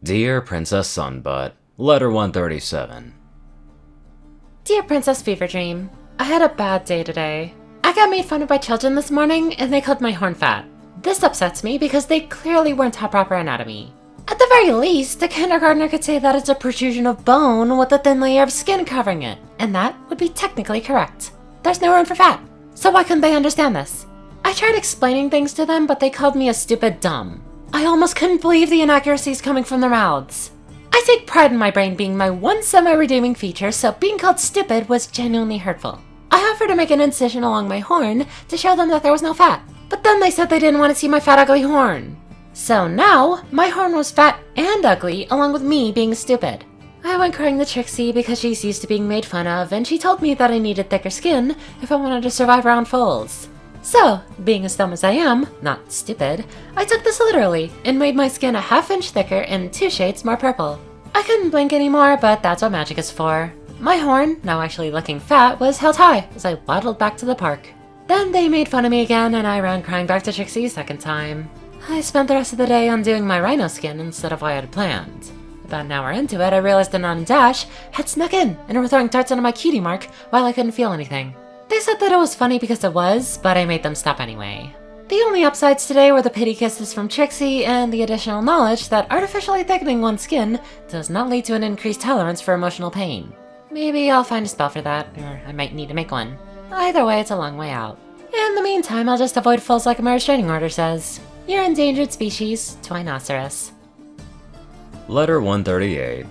Dear Princess Sunbutt, Letter 137. Dear Princess Fever Dream, I had a bad day today. I got made fun of by children this morning and they called my horn fat. This upsets me because they clearly weren't taught proper anatomy. At the very least, a kindergartner could say that it's a protrusion of bone with a thin layer of skin covering it, and that would be technically correct. There's no room for fat, so why couldn't they understand this? I tried explaining things to them, but they called me a stupid dumb. I almost couldn't believe the inaccuracies coming from their mouths. I take pride in my brain being my one semi-redeeming feature, so being called stupid was genuinely hurtful. I offered to make an incision along my horn to show them that there was no fat, but then they said they didn't want to see my fat ugly horn. So now, my horn was fat and ugly, along with me being stupid. I went crying to Trixie because she's used to being made fun of, and she told me that I needed thicker skin if I wanted to survive round falls. So, being as dumb as I am, not stupid, I took this literally and made my skin a half-inch thicker and 2 shades more purple. I couldn't blink anymore, but that's what magic is for. My horn, now actually looking fat, was held high as I waddled back to the park. Then they made fun of me again and I ran crying back to Trixie a second time. I spent the rest of the day undoing my rhino skin instead of what I had planned. About an hour into it, I realized Anon and Dash had snuck in and were throwing darts into my cutie mark while I couldn't feel anything. They said that it was funny because it was, but I made them stop anyway. The only upsides today were the pity kisses from Trixie and the additional knowledge that artificially thickening one's skin does not lead to an increased tolerance for emotional pain. Maybe I'll find a spell for that, or I might need to make one. Either way, it's a long way out. In the meantime, I'll just avoid falls like my restraining order says. You're endangered species, Twinoceros. Letter 138.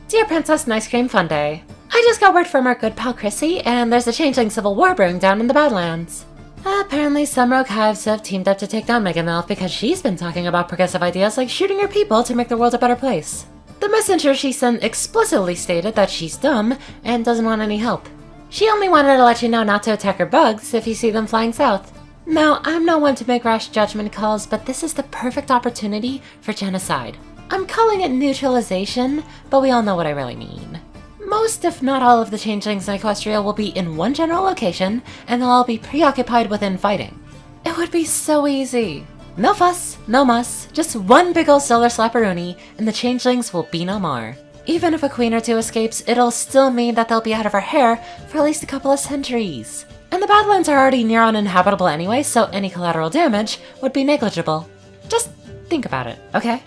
Dear Princess Nice Cream Fun Day, I just got word from our good pal Chrissy, and there's a changeling civil war brewing down in the Badlands. Apparently some rogue hives have teamed up to take down Mega MLP because she's been talking about progressive ideas like shooting her people to make the world a better place. The messenger she sent explicitly stated that she's dumb and doesn't want any help. She only wanted to let you know not to attack her bugs if you see them flying south. Now, I'm not one to make rash judgment calls, but this is the perfect opportunity for genocide. I'm calling it neutralization, but we all know what I really mean. Most, if not all, of the changelings in Equestria will be in one general location, and they'll all be preoccupied with infighting. It would be so easy. No fuss, no muss, just one big ol' solar slapperoonie, and the changelings will be no more. Even if a queen or two escapes, it'll still mean that they'll be out of her hair for at least a couple of centuries. And the Badlands are already near uninhabitable anyway, so any collateral damage would be negligible. Just think about it, okay?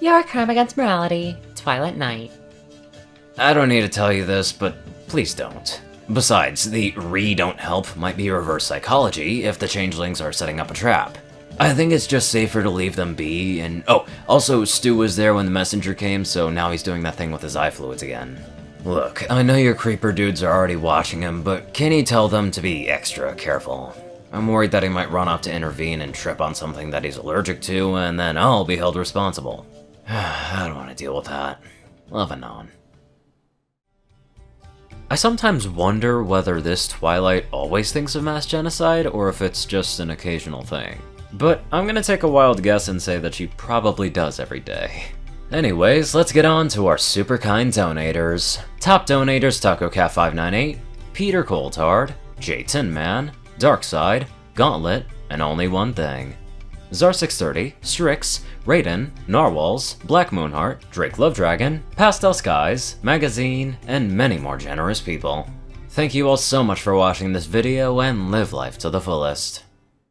Your crime against morality, Twilight Knight. I don't need to tell you this, but please don't. Besides, the don't help might be reverse psychology if the changelings are setting up a trap. I think it's just safer to leave them be, and oh, also Stu was there when the messenger came, so now he's doing that thing with his eye fluids again. Look, I know your creeper dudes are already watching him, but can you tell them to be extra careful? I'm worried that he might run off to intervene and trip on something that he's allergic to, and then I'll be held responsible. I don't want to deal with that. Love Anon. I sometimes wonder whether this Twilight always thinks of mass genocide, or if it's just an occasional thing. But I'm gonna take a wild guess and say that she probably does every day. Anyways, let's get on to our super kind donators. Top donators TacoCat598, Peter Coulthard, J Tin Man, Darkside, Gauntlet, and Only One Thing. Zar630, Strix, Raiden, Narwhals, Black Moonheart, Drake Lovedragon, Pastel Skies, Magazine, and many more generous people. Thank you all so much for watching this video and live life to the fullest.